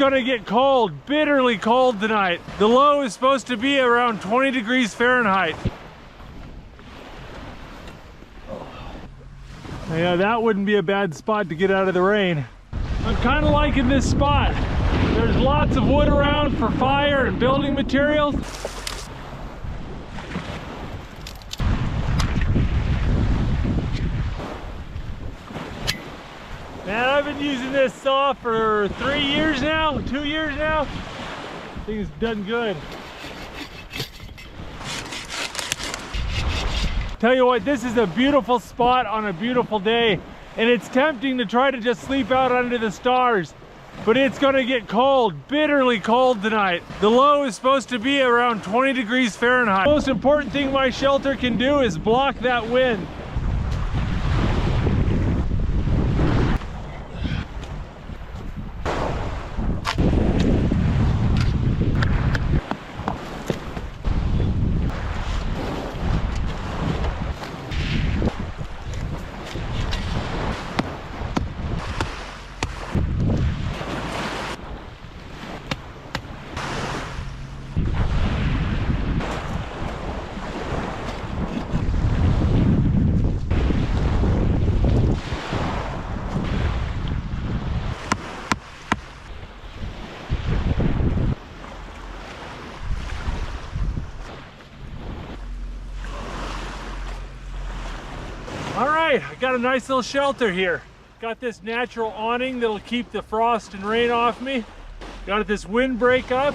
Gonna get cold, bitterly cold tonight. The low is supposed to be around 20 degrees Fahrenheit. Yeah, that wouldn't be a bad spot to get out of the rain. I'm kind of liking this spot. There's lots of wood around for fire and building materials. Man, I've been using this saw for 3 years now, 2 years now. I think it's done good. Tell you what, this is a beautiful spot on a beautiful day, and it's tempting to try to just sleep out under the stars, but it's gonna get cold, bitterly cold tonight. The low is supposed to be around 20 degrees Fahrenheit. The most important thing my shelter can do is block that wind. All right, I got a nice little shelter here. Got this natural awning that'll keep the frost and rain off me. Got this windbreak up.